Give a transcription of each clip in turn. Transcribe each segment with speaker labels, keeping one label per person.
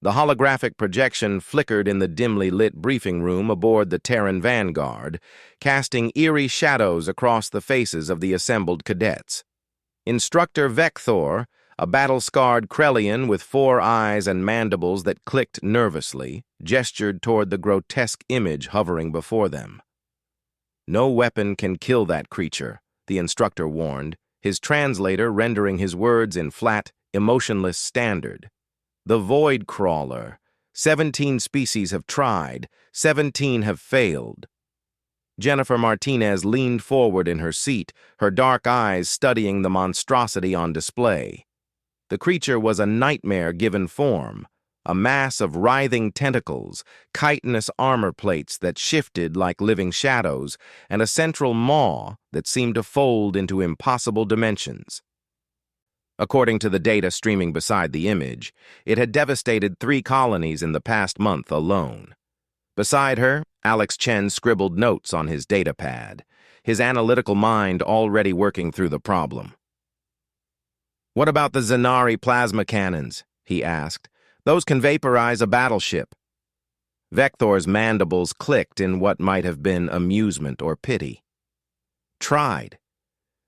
Speaker 1: The holographic projection flickered in the dimly lit briefing room aboard the Terran Vanguard, casting eerie shadows across the faces of the assembled cadets. Instructor Vector, a battle-scarred Krellian with 4 eyes and mandibles that clicked nervously, gestured toward the grotesque image hovering before them. "No weapon can kill that creature," the instructor warned, his translator rendering his words in flat, emotionless standard. "The Void Crawler. 17 species have tried, 17 have failed." Jennifer Martinez leaned forward in her seat, her dark eyes studying the monstrosity on display. The creature was a nightmare given form, a mass of writhing tentacles, chitinous armor plates that shifted like living shadows, and a central maw that seemed to fold into impossible dimensions. According to the data streaming beside the image, it had devastated 3 colonies in the past month alone. Beside her, Alex Chen scribbled notes on his data pad, his analytical mind already working through the problem. "What about the Zanari plasma cannons?" he asked. "Those can vaporize a battleship." Vector's mandibles clicked in what might have been amusement or pity. "Tried."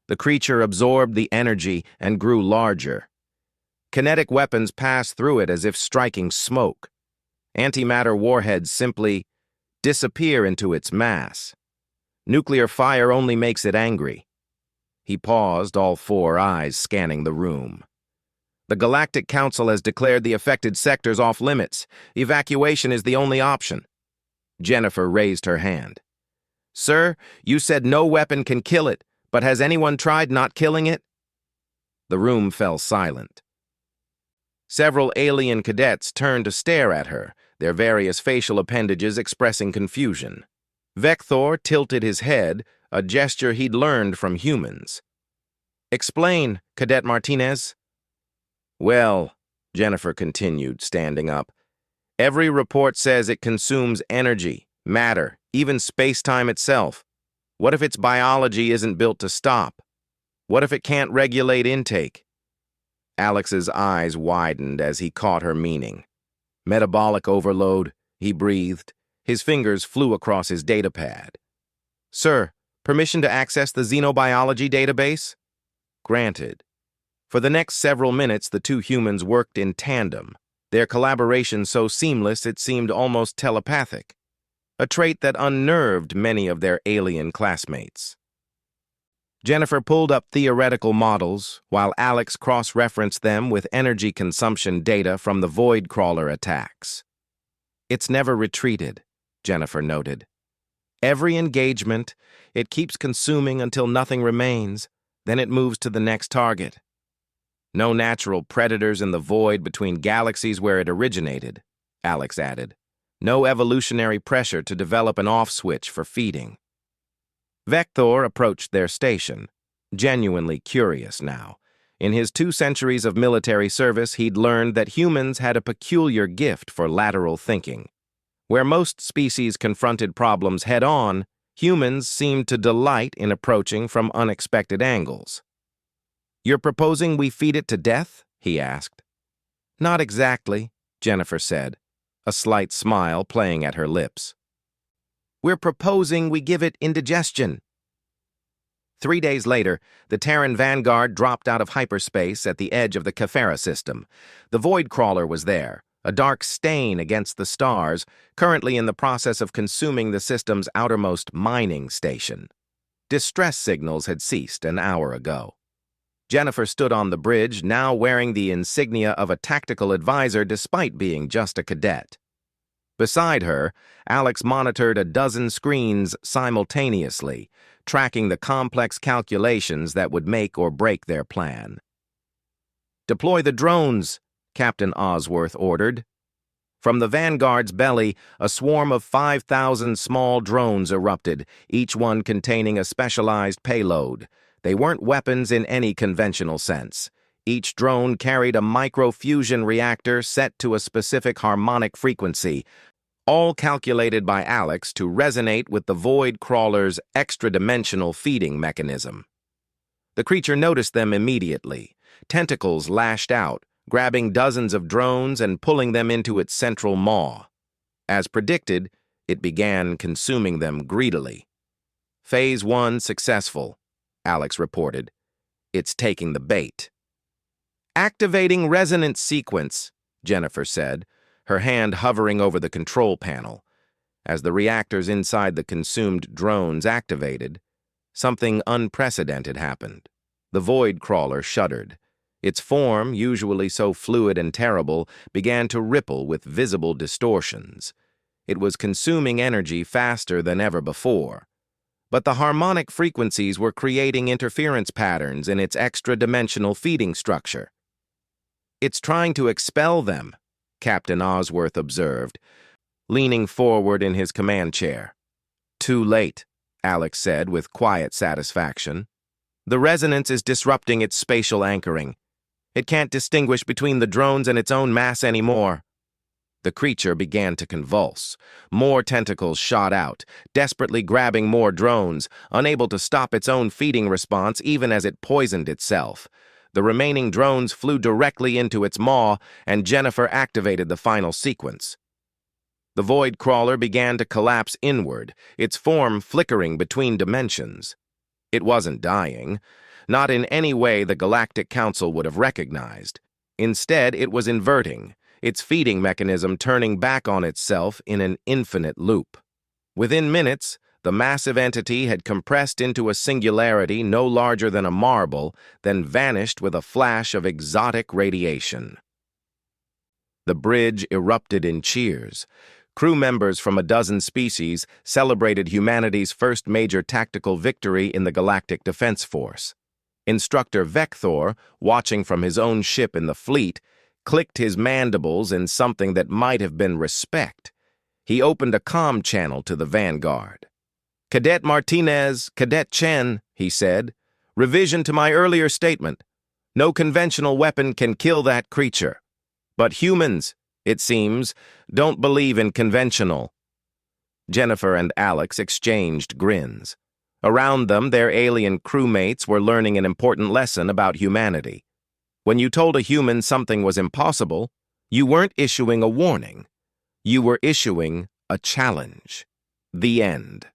Speaker 1: The creature absorbed the energy and grew larger. Kinetic weapons passed through it as if striking smoke. Antimatter warheads simply disappear into its mass. Nuclear fire only makes it angry. He paused, all 4 eyes scanning the room. "The Galactic Council has declared the affected sectors off limits. Evacuation is the only option." Jennifer raised her hand. "Sir, you said no weapon can kill it, but has anyone tried not killing it?" The room fell silent. Several alien cadets turned to stare at her, their various facial appendages expressing confusion. Vector tilted his head, a gesture he'd learned from humans. "Explain, Cadet Martinez." "Well," Jennifer continued, standing up, "every report says it consumes energy, matter, even space-time itself. What if its biology isn't built to stop? What if it can't regulate intake?" Alex's eyes widened as he caught her meaning. "Metabolic overload," he breathed. His fingers flew across his datapad. "Sir, permission to access the xenobiology database?" "Granted." For the next several minutes, the 2 humans worked in tandem, their collaboration so seamless it seemed almost telepathic, a trait that unnerved many of their alien classmates. Jennifer pulled up theoretical models, while Alex cross-referenced them with energy consumption data from the Void Crawler attacks. "It's never retreated," Jennifer noted. "Every engagement, it keeps consuming until nothing remains, then it moves to the next target. No natural predators in the void between galaxies where it originated," Alex added. "No evolutionary pressure to develop an off-switch for feeding." Vector approached their station, genuinely curious now. In his 2 centuries of military service, he'd learned that humans had a peculiar gift for lateral thinking. Where most species confronted problems head-on, humans seemed to delight in approaching from unexpected angles. "You're proposing we feed it to death?" he asked. "Not exactly," Jennifer said, a slight smile playing at her lips. "We're proposing we give it indigestion." 3 days later, the Terran Vanguard dropped out of hyperspace at the edge of the Kefera system. The Void Crawler was there, a dark stain against the stars, currently in the process of consuming the system's outermost mining station. Distress signals had ceased an hour ago. Jennifer stood on the bridge, now wearing the insignia of a tactical advisor despite being just a cadet. Beside her, Alex monitored a dozen screens simultaneously, tracking the complex calculations that would make or break their plan. "Deploy the drones," Captain Osworth ordered. From the Vanguard's belly, a swarm of 5,000 small drones erupted, each one containing a specialized payload. They weren't weapons in any conventional sense. Each drone carried a microfusion reactor set to a specific harmonic frequency, all calculated by Alex to resonate with the Void Crawler's extra-dimensional feeding mechanism. The creature noticed them immediately. Tentacles lashed out, grabbing dozens of drones and pulling them into its central maw. As predicted, it began consuming them greedily. Phase 1 successful, Alex reported. It's taking the bait. Activating resonance sequence, Jennifer said, her hand hovering over the control panel. As the reactors inside the consumed drones activated, something unprecedented happened. The void crawler shuddered. Its form, usually so fluid and terrible, began to ripple with visible distortions. It was consuming energy faster than ever before. But the harmonic frequencies were creating interference patterns in its extra-dimensional feeding structure. It's trying to expel them, Captain Osworth observed, leaning forward in his command chair. Too late, Alex said with quiet satisfaction. The resonance is disrupting its spatial anchoring. It can't distinguish between the drones and its own mass anymore. The creature began to convulse. More tentacles shot out, desperately grabbing more drones, unable to stop its own feeding response even as it poisoned itself. The remaining drones flew directly into its maw, and Jennifer activated the final sequence. The void crawler began to collapse inward, its form flickering between dimensions. It wasn't dying, not in any way the Galactic Council would have recognized. Instead, it was inverting, its feeding mechanism turning back on itself in an infinite loop. Within minutes, the massive entity had compressed into a singularity no larger than a marble, then vanished with a flash of exotic radiation. The bridge erupted in cheers. Crew members from a dozen species celebrated humanity's first major tactical victory in the Galactic Defense Force. Instructor Vector, watching from his own ship in the fleet, clicked his mandibles in something that might have been respect. He opened a comm channel to the Vanguard. "Cadet Martinez, Cadet Chen," he said, "revision to my earlier statement. No conventional weapon can kill that creature. But humans, it seems, don't believe in conventional." Jennifer and Alex exchanged grins. Around them, their alien crewmates were learning an important lesson about humanity. When you told a human something was impossible, you weren't issuing a warning. You were issuing a challenge. The end.